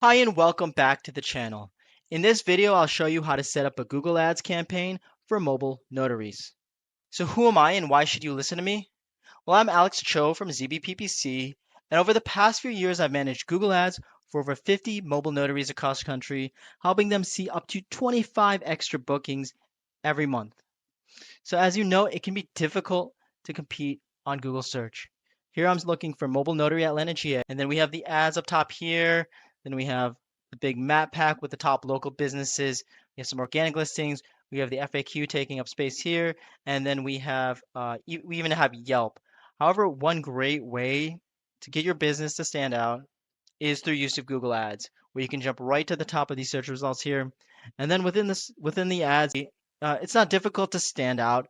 Hi and welcome back to the channel. In this video, I'll show you how to set up a Google Ads campaign for mobile notaries. So who am I and why should you listen to me? Well, I'm Alex Cho from ZBPPC, and over the past few years, I've managed Google Ads for over 50 mobile notaries across the country, helping them see up to 25 extra bookings every month. So as you know, it can be difficult to compete on Google search. Here I'm looking for mobile notary Atlanta, GA, and then we have the ads up top here. Then we have the big map pack with the top local businesses. We have some organic listings. We have the FAQ taking up space here, and then we even have Yelp. However, one great way to get your business to stand out is through use of Google Ads, where you can jump right to the top of these search results here, and then within the ads, it's not difficult to stand out,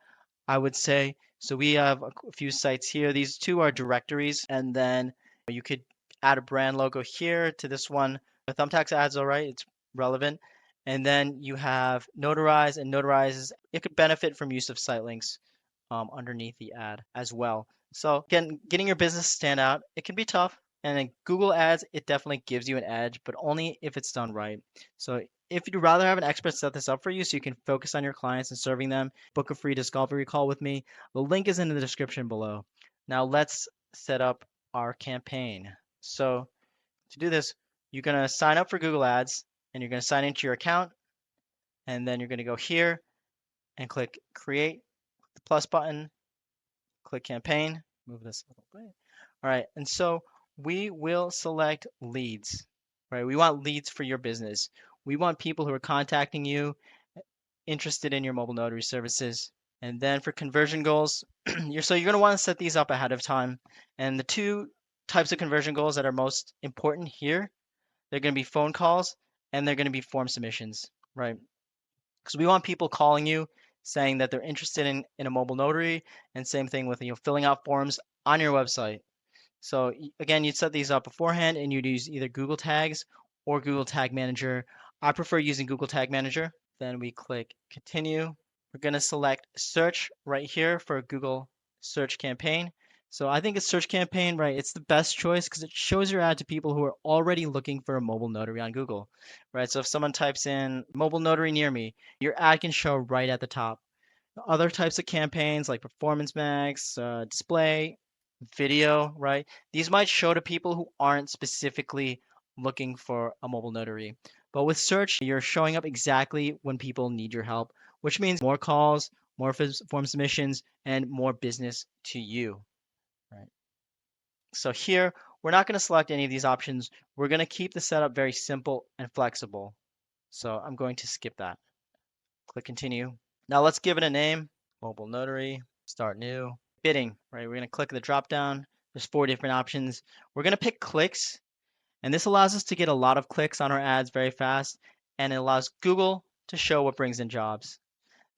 I would say. So we have a few sites here. These two are directories, and then you could add a brand logo here to this one. The thumbtacks ads, all right, it's relevant. And then you have Notarize, and Notarize it could benefit from use of site links underneath the ad as well. So again, getting your business to stand out, it can be tough. And in Google Ads, it definitely gives you an edge, but only if it's done right. So if you'd rather have an expert set this up for you so you can focus on your clients and serving them, book a free discovery call with me. The link is in the description below. Now let's set up our campaign. So to do this, you're going to sign up for Google Ads and you're going to sign into your account. And then you're going to go here and click create the plus button, click campaign, move this a little bit. All right, and so we will select leads, right? We want leads for your business. We want people who are contacting you, interested in your mobile notary services. And then for conversion goals, you're going to want to set these up ahead of time. And the two types of conversion goals that are most important here, they're going to be phone calls and they're going to be form submissions, right? Because we want people calling you saying that they're interested in a mobile notary, and same thing with filling out forms on your website. So again, you'd set these up beforehand and you'd use either Google Tags or Google Tag Manager. I prefer using Google Tag Manager. Then we click continue. We're going to select search right here for a Google search campaign. So I think a search campaign, right, it's the best choice because it shows your ad to people who are already looking for a mobile notary on Google, right? So if someone types in mobile notary near me, your ad can show right at the top. Other types of campaigns like Performance Max, display, video, right? These might show to people who aren't specifically looking for a mobile notary. But with search, you're showing up exactly when people need your help, which means more calls, more form submissions, and more business to you, right? So here, we're not going to select any of these options. We're going to keep the setup very simple and flexible. So I'm going to skip that. Click continue. Now let's give it a name. Mobile notary, start new, bidding, right? We're going to click the drop down. There's four different options. We're going to pick clicks, and this allows us to get a lot of clicks on our ads very fast, and it allows Google to show what brings in jobs.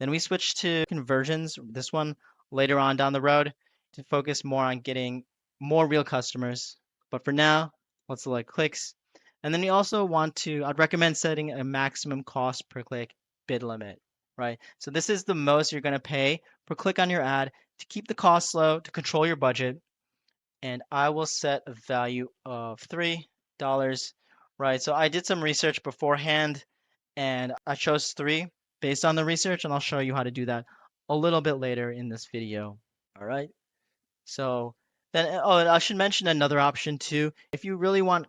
Then we switch to conversions, this one later on down the road, to focus more on getting more real customers. But for now, let's select clicks. And then you also I'd recommend setting a maximum cost per click bid limit, right? So this is the most you're going to pay per click on your ad to keep the costs low, to control your budget. And I will set a value of $3, right? So I did some research beforehand and I chose three based on the research, and I'll show you how to do that a little bit later in this video. All right. So then, oh, and I should mention another option too. If you really want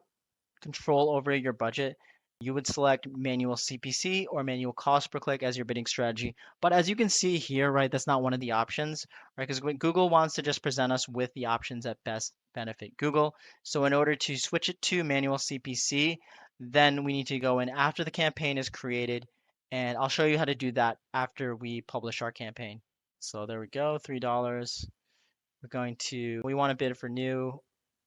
control over your budget, you would select manual CPC or manual cost per click as your bidding strategy. But as you can see here, right, that's not one of the options, right? Because Google wants to just present us with the options that best benefit Google. So in order to switch it to manual CPC, then we need to go in after the campaign is created, and I'll show you how to do that after we publish our campaign. So there we go, $3. We want to bid for new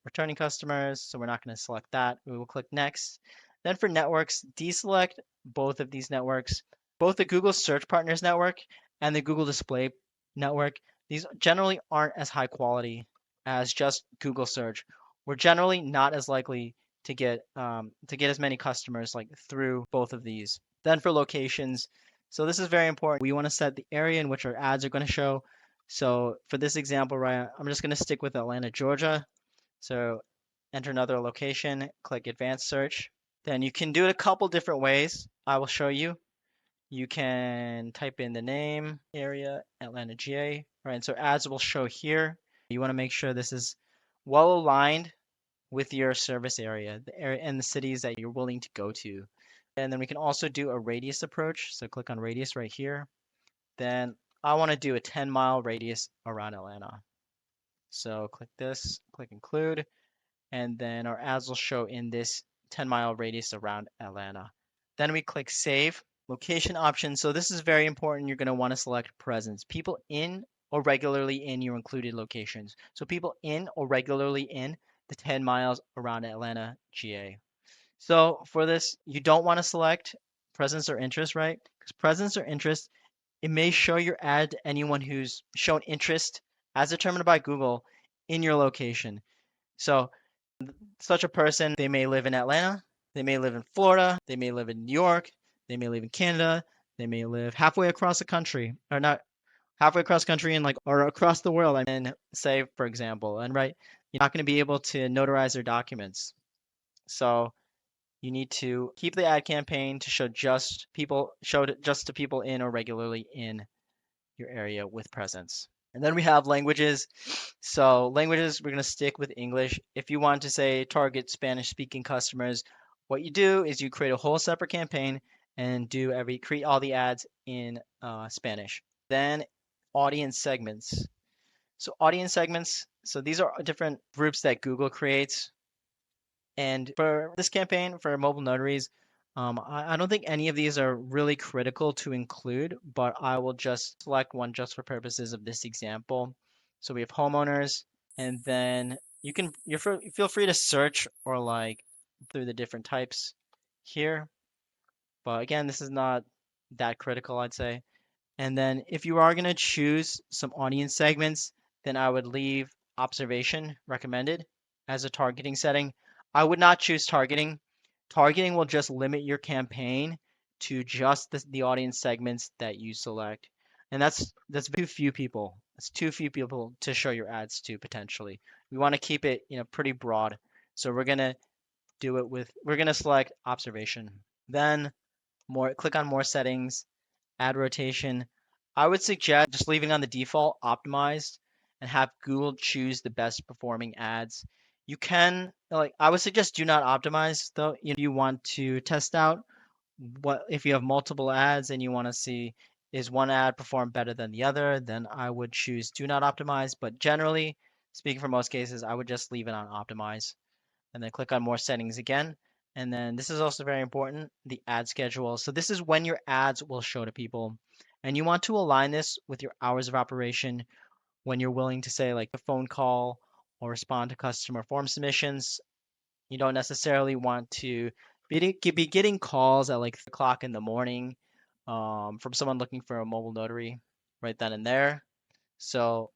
returning customers, so we're not going to select that. We will click next. Then for networks, deselect both of these networks, both the Google Search Partners network and the Google Display network. These generally aren't as high quality as just Google Search. We're generally not as likely to get as many customers like through both of these. Then for locations, so this is very important. We want to set the area in which our ads are going to show. So for this example, right, I'm just going to stick with Atlanta, Georgia. So enter another location, click advanced search. Then you can do it a couple different ways. I will show you. You can type in the name, area, Atlanta, GA, right? So ads will show here. You want to make sure this is well aligned with your service area, the area and the cities that you're willing to go to. And then we can also do a radius approach. So click on radius right here. Then I want to do a 10-mile radius around Atlanta. So click this, click include, and then our ads will show in this 10-mile radius around Atlanta. Then we click save. Location options. So this is very important. You're going to want to select presence. People in or regularly in your included locations. So people in or regularly in the 10 miles around Atlanta, GA. So for this, you don't want to select presence or interest, right? Because presence or interest, it may show your ad to anyone who's shown interest as determined by Google in your location. So such a person, they may live in Atlanta, they may live in Florida, they may live in New York, they may live in Canada, they may live halfway across the country, or not halfway across the country and like, or across the world. I mean, say, for example, and right, you're not going to be able to notarize their documents. So you need to keep the ad campaign to show just to people in or regularly in your area with presence. And then we have languages. So languages, we're going to stick with English. If you want to say target Spanish speaking customers, what you do is you create a whole separate campaign and create all the ads in Spanish. Then audience segments. So audience segments, so these are different groups that Google creates. And for this campaign for mobile notaries, I don't think any of these are really critical to include, but I will just select one just for purposes of this example. So we have homeowners, and then feel free to search or like through the different types here. But again, this is not that critical, I'd say. And then if you are going to choose some audience segments, then I would leave observation recommended as a targeting setting. I would not choose targeting. Targeting will just limit your campaign to just the audience segments that you select. And that's too few people. It's too few people to show your ads to potentially. We want to keep it, pretty broad. So we're going to select observation. Then click on more settings, ad rotation. I would suggest just leaving on the default optimized and have Google choose the best performing ads. You can I would suggest do not optimize though. You want to test out what if you have multiple ads and you want to see is one ad perform better than the other, then I would choose do not optimize. But generally, speaking for most cases, I would just leave it on optimize and then click on more settings again. And then this is also very important, the ad schedule. So this is when your ads will show to people. And you want to align this with your hours of operation when you're willing to say like a phone call or respond to customer form submissions. You don't necessarily want to be getting calls at like 3 o'clock in the morning from someone looking for a mobile notary right then and there. So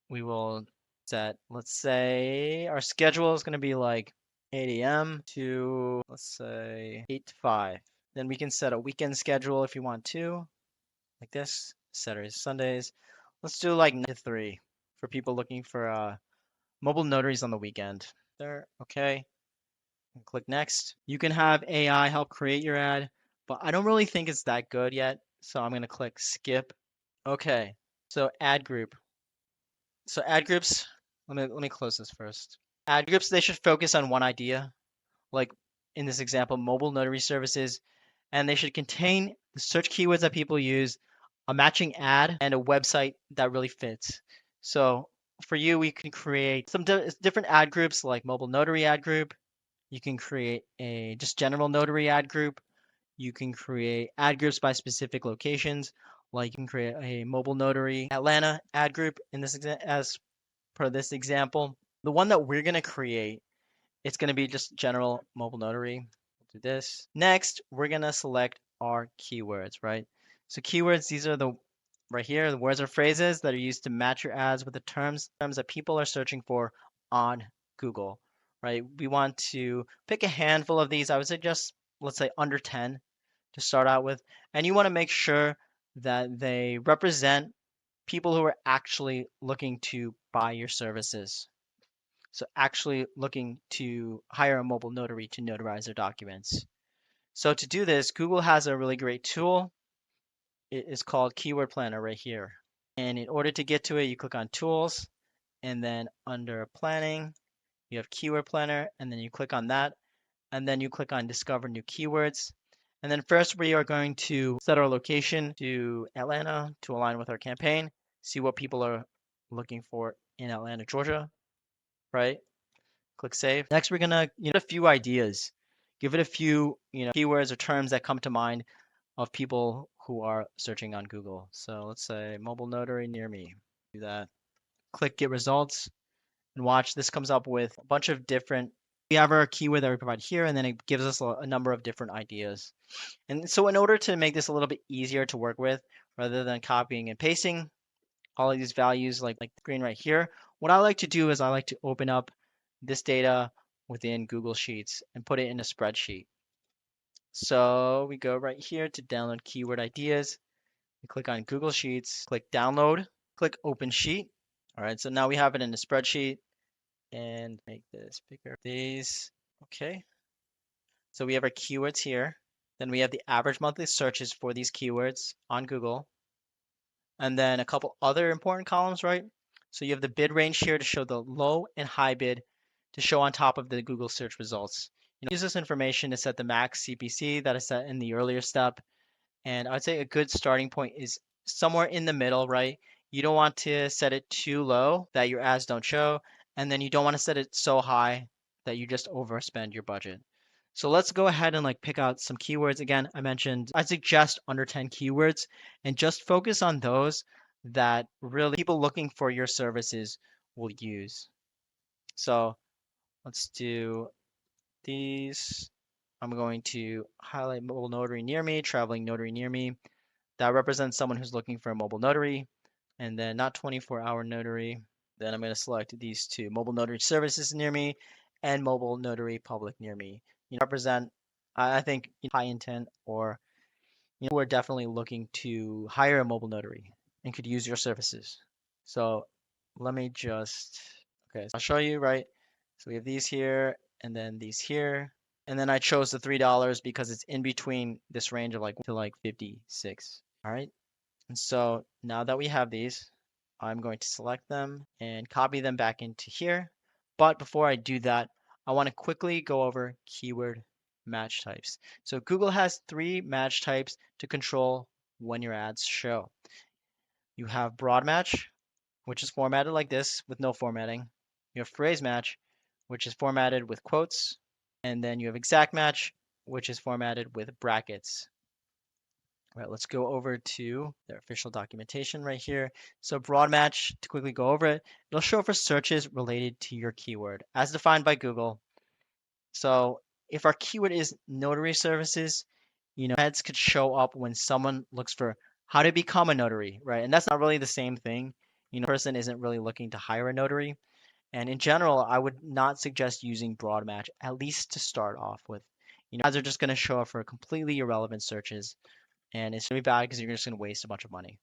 we will set, let's say our schedule is going to be like 8 a.m. to, let's say, 8 to 5. Then we can set a weekend schedule if you want to, like this, Saturdays, Sundays. Let's do like 9 to 3 for people looking for mobile notaries on the weekend. There, okay. And click next. You can have AI help create your ad, but I don't really think it's that good yet. So I'm going to click skip. Okay, so ad group. So ad groups, let me close this first. Ad groups, they should focus on one idea, like in this example, mobile notary services, and they should contain the search keywords that people use, a matching ad, and a website that really fits. So for you, we can create some different ad groups like mobile notary ad group. You can create a just general notary ad group. You can create ad groups by specific locations, like you can create a mobile notary Atlanta ad group in this as per this example. The one that we're going to create, it's going to be just general mobile notary. We'll do this. Next, we're going to select our keywords, right? So keywords, these are right here, the words or phrases that are used to match your ads with the terms that people are searching for on Google, right? We want to pick a handful of these. I would suggest, let's say under 10 to start out with. And you want to make sure that they represent people who are actually looking to buy your services. So actually looking to hire a mobile notary to notarize their documents. So to do this, Google has a really great tool. It is called Keyword Planner right here. And in order to get to it, you click on Tools, and then under Planning, you have Keyword Planner, and then you click on that, and then you click on Discover New Keywords. And then first we are going to set our location to Atlanta to align with our campaign, see what people are looking for in Atlanta, Georgia, right? Click Save. Next, we're gonna a few ideas. Give it a few, keywords or terms that come to mind of people who are searching on Google. So let's say mobile notary near me. Do that. Click Get Results and watch. This comes up with a bunch of different. We have our keyword that we provide here, and then it gives us a number of different ideas. And so, in order to make this a little bit easier to work with, rather than copying and pasting all of these values like the screen right here, what I like to do is I like to open up this data within Google Sheets and put it in a spreadsheet. So we go right here to download keyword ideas. We click on Google Sheets, click download, click open sheet. All right, so now we have it in a spreadsheet and make this bigger. These, okay. So we have our keywords here. Then we have the average monthly searches for these keywords on Google. And then a couple other important columns, right? So you have the bid range here to show the low and high bid to show on top of the Google search results. Use this information to set the max CPC that is set in the earlier step. And I would say a good starting point is somewhere in the middle, right? You don't want to set it too low that your ads don't show, and then you don't want to set it so high that you just overspend your budget. So let's go ahead and pick out some keywords. Again, I suggest under 10 keywords and just focus on those that really people looking for your services will use. So let's do these. I'm going to highlight mobile notary near me, traveling notary near me. That represents someone who's looking for a mobile notary, and then not 24-hour notary. Then I'm going to select these two, mobile notary services near me and mobile notary public near me. Represent, I think, high intent or who are definitely looking to hire a mobile notary and could use your services. So let me just, okay, so I'll show you, right? So we have these here and then these here. And then I chose the $3 because it's in between this range of to 56. All right. And so now that we have these, I'm going to select them and copy them back into here. But before I do that, I want to quickly go over keyword match types. So Google has 3 match types to control when your ads show. You have broad match, which is formatted like this with no formatting. You have phrase match, which is formatted with quotes. And then you have exact match, which is formatted with brackets. All right, let's go over to their official documentation right here. So broad match, to quickly go over it, it'll show for searches related to your keyword as defined by Google. So if our keyword is notary services, ads could show up when someone looks for how to become a notary, right? And that's not really the same thing. Person isn't really looking to hire a notary. And in general, I would not suggest using broad match, at least to start off with. Ads are just going to show up for completely irrelevant searches, and it's going to be bad because you're just going to waste a bunch of money.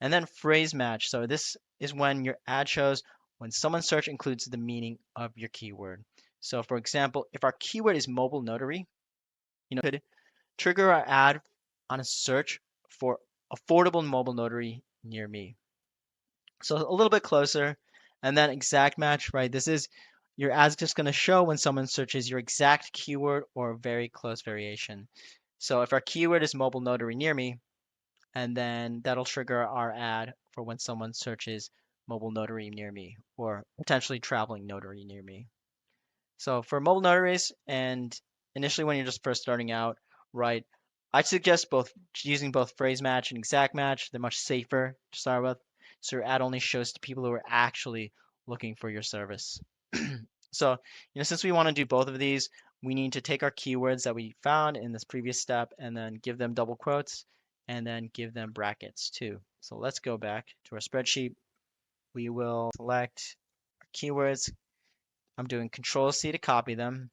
And then phrase match. So this is when your ad shows when someone's search includes the meaning of your keyword. So for example, if our keyword is mobile notary, could trigger our ad on a search for affordable mobile notary near me. So a little bit closer. And then exact match, right? This is your ad's just going to show when someone searches your exact keyword or very close variation. So if our keyword is mobile notary near me, and then that'll trigger our ad for when someone searches mobile notary near me or potentially traveling notary near me. So for mobile notaries and initially when you're just first starting out, right, I suggest using both phrase match and exact match. They're much safer to start with. So your ad only shows to people who are actually looking for your service. So, since we want to do both of these, we need to take our keywords that we found in this previous step and then give them double quotes and then give them brackets too. So let's go back to our spreadsheet. We will select our keywords. I'm doing Control C to copy them.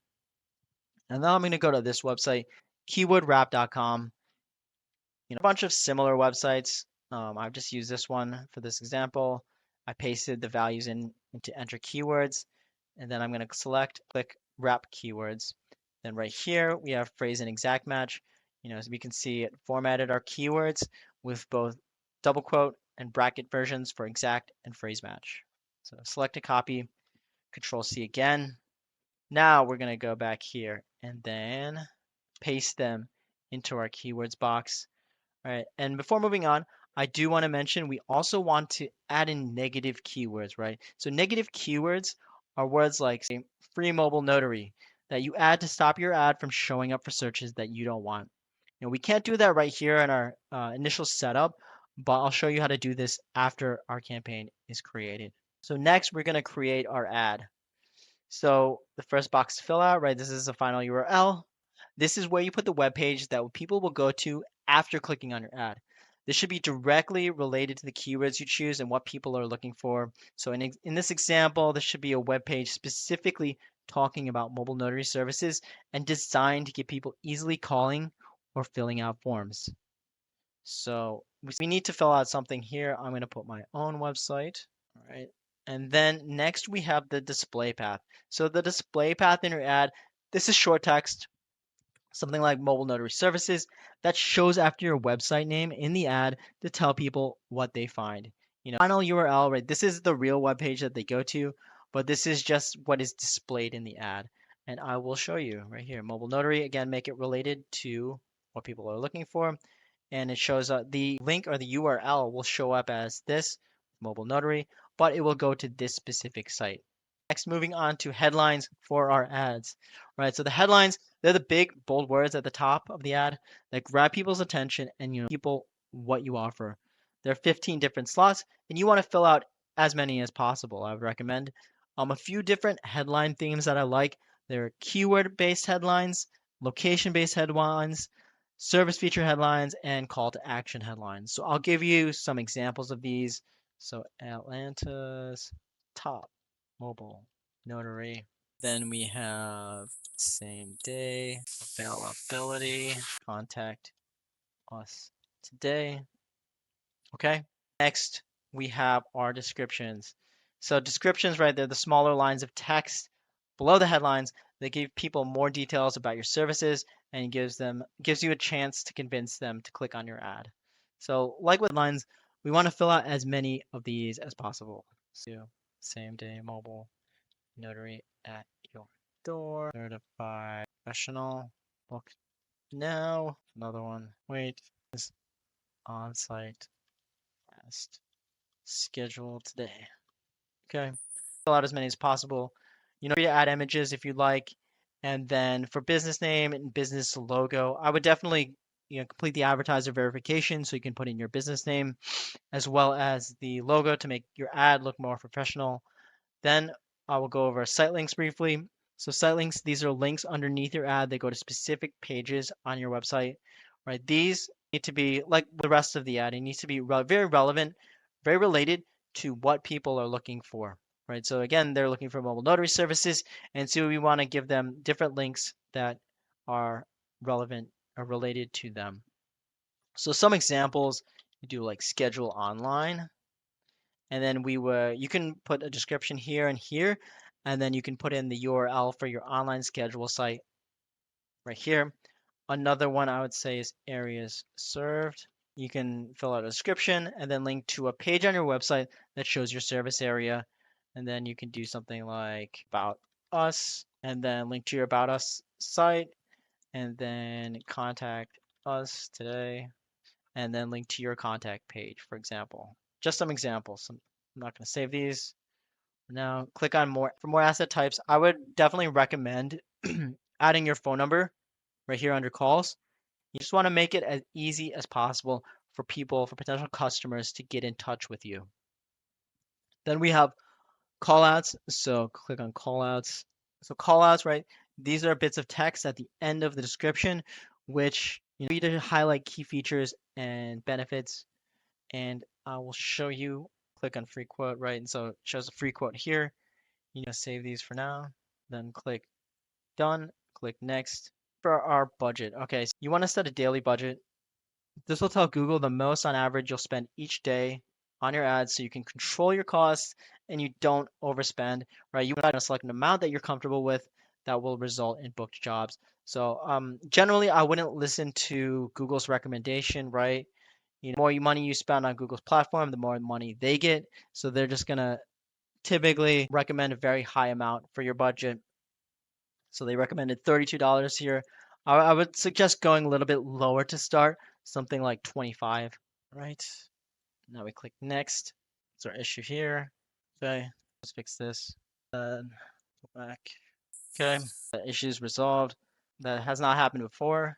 And then I'm going to go to this website, keywordwrap.com. A bunch of similar websites. I've just used this one for this example. I pasted the values in to enter keywords, and then I'm going to click wrap keywords. Then right here, we have phrase and exact match. As we can see, it formatted our keywords with both double quote and bracket versions for exact and phrase match. So select a copy, Control C again. Now we're going to go back here and then paste them into our keywords box. All right, and before moving on, I do want to mention we also want to add in negative keywords, right? So negative keywords are words like say, free mobile notary that you add to stop your ad from showing up for searches that you don't want. We can't do that right here in our initial setup, but I'll show you how to do this after our campaign is created. So next, we're going to create our ad. So the first box to fill out, right? This is the final URL. This is where you put the web page that people will go to after clicking on your ad. This should be directly related to the keywords you choose and what people are looking for. So in this example, this should be a web page specifically talking about mobile notary services and designed to get people easily calling or filling out forms. So we need to fill out something here. I'm going to put my own website. All right. And then next we have the display path. So the display path in your ad, this is short text, something like mobile notary services that shows after your website name in the ad to tell people what they find. Final URL, right? This is the real web page that they go to, but this is just what is displayed in the ad. And I will show you right here. Mobile notary, again, make it related to what people are looking for. And it shows the link or the URL will show up as this mobile notary, but it will go to this specific site. Next, moving on to headlines for our ads, right? So the headlines, they're the big bold words at the top of the ad that grab people's attention and people what you offer. There are 15 different slots, and you want to fill out as many as possible. I would recommend a few different headline themes that I like. There are keyword-based headlines, location-based headlines, service feature headlines, and call to action headlines. So I'll give you some examples of these. So Atlanta's top mobile notary. Then we have same day availability. Contact us today. Okay. Next, we have our descriptions. So descriptions, right, they're the smaller lines of text below the headlines that give people more details about your services and gives you a chance to convince them to click on your ad. So like with headlines, we want to fill out as many of these as possible. So same day mobile notary at your door, certified professional, book now, another one, wait, is on site last schedule today. Okay, fill out as many as possible. Free to add images if you like, and then for business name and business logo, I would definitely complete the advertiser verification so you can put in your business name as well as the logo to make your ad look more professional. Then I will go over site links briefly. So site links, these are links underneath your ad. They go to specific pages on your website, right? These need to be like the rest of the ad. It needs to be very relevant, very related to what people are looking for, right? So again, they're looking for mobile notary services, and so we want to give them different links that are relevant or related to them. So some examples, you do like schedule online, and then you can put a description here and here, and then you can put in the URL for your online schedule site right here. Another one I would say is areas served. You can fill out a description and then link to a page on your website that shows your service area. And then you can do something like about us and then link to your about us site and then contact us today and then link to your contact page, for example. Just some examples. I'm not going to save these. Now click on more. For more asset types, I would definitely recommend adding your phone number right here under calls. You just want to make it as easy as possible for potential customers to get in touch with you. Then we have callouts. So click on callouts. So callouts, right? These are bits of text at the end of the description, which you to highlight key features and benefits. And I will show you. Click on free quote, right? And so it shows a free quote here. Save these for now. Then click done. Click next. For our budget, okay, so you want to set a daily budget. This will tell Google the most on average you'll spend each day on your ads so you can control your costs and you don't overspend, right? You want to select an amount that you're comfortable with that will result in booked jobs. So generally, I wouldn't listen to Google's recommendation, right? You know, the more money you spend on Google's platform, the more money they get. So they're just gonna typically recommend a very high amount for your budget. So they recommended $32 here. I would suggest going a little bit lower to start, something like 25. Right. Now we click next. It's our issue here. Okay, let's fix this. Then go back. Okay, the issue is resolved. That has not happened before.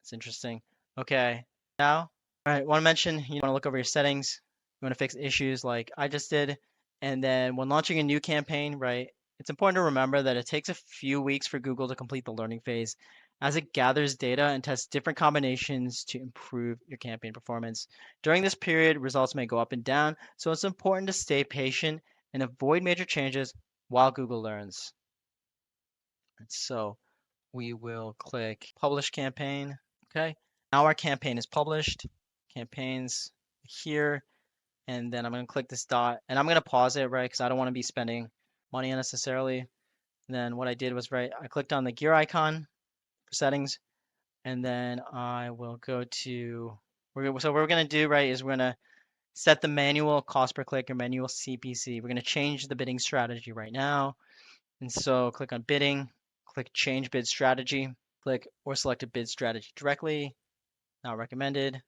It's interesting. Okay, now, all right, want to mention you want to look over your settings. You want to fix issues like I just did. And then when launching a new campaign, right, it's important to remember that it takes a few weeks for Google to complete the learning phase as it gathers data and tests different combinations to improve your campaign performance. During this period, results may go up and down, so it's important to stay patient and avoid major changes while Google learns. And so we will click Publish Campaign. Okay, now our campaign is published. Campaigns here, and then I'm going to click this dot, and I'm going to pause it, right, because I don't want to be spending money unnecessarily. And then what I did was, right, I clicked on the gear icon for settings, and then I will go to, so what we're going to do, right, is we're going to set the manual cost per click or manual CPC. We're going to change the bidding strategy right now. And so click on bidding, click change bid strategy, click or select a bid strategy directly, not recommended.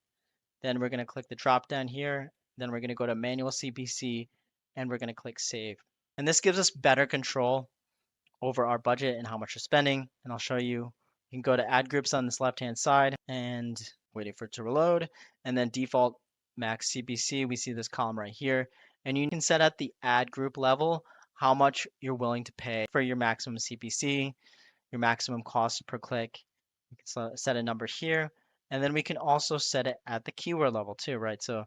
Then we're going to click the drop down here. Then we're going to go to manual CPC and we're going to click save. And this gives us better control over our budget and how much we're spending. And I'll show you. You can go to add groups on this left hand side and waiting for it to reload. And then default max CPC, we see this column right here. And you can set at the add group level how much you're willing to pay for your maximum CPC, your maximum cost per click. You can set a number here. And then we can also set it at the keyword level too, right? So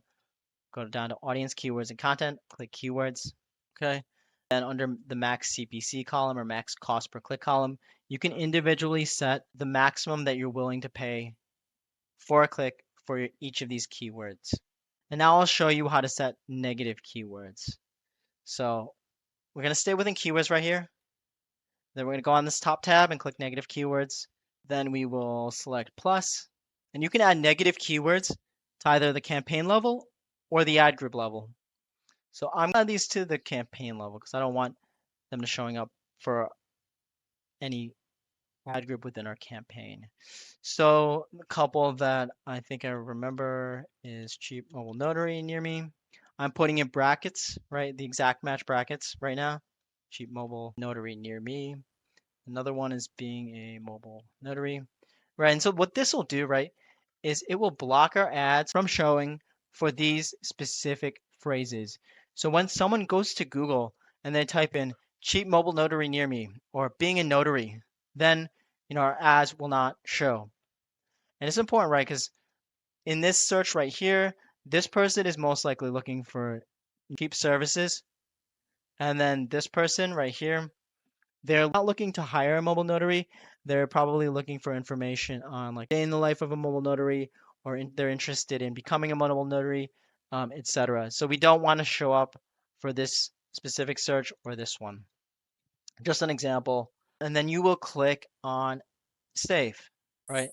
go down to audience, keywords, and content, click keywords. Okay. Then under the max CPC column or max cost per click column, you can individually set the maximum that you're willing to pay for a click for each of these keywords. And now I'll show you how to set negative keywords. So we're going to stay within keywords right here. Then we're going to go on this top tab and click negative keywords. Then we will select plus. And you can add negative keywords to either the campaign level or the ad group level. So I'm going to add these to the campaign level because I don't want them to showing up for any ad group within our campaign. So a couple that I think I remember is cheap mobile notary near me. I'm putting in brackets, right? The exact match brackets right now. Cheap mobile notary near me. Another one is being a mobile notary, right? And so what this will do, right, is it will block our ads from showing for these specific phrases. So when someone goes to Google and they type in cheap mobile notary near me or being a notary, then our ads will not show. And it's important, right? Because in this search right here, this person is most likely looking for cheap services. And then this person right here, they're not looking to hire a mobile notary. They're probably looking for information on like day in the life of a mobile notary, or they're interested in becoming a mobile notary, etc. So we don't want to show up for this specific search or this one. Just an example. And then you will click on save, right?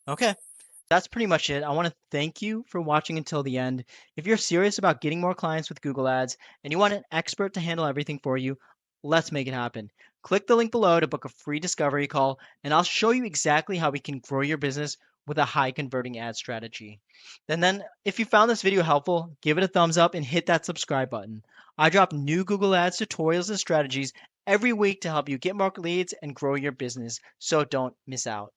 Okay. That's pretty much it. I want to thank you for watching until the end. If you're serious about getting more clients with Google Ads and you want an expert to handle everything for you, let's make it happen. Click the link below to book a free discovery call, and I'll show you exactly how we can grow your business with a high converting ad strategy. And then, if you found this video helpful, give it a thumbs up and hit that subscribe button. I drop new Google Ads tutorials and strategies every week to help you get more leads and grow your business, so don't miss out.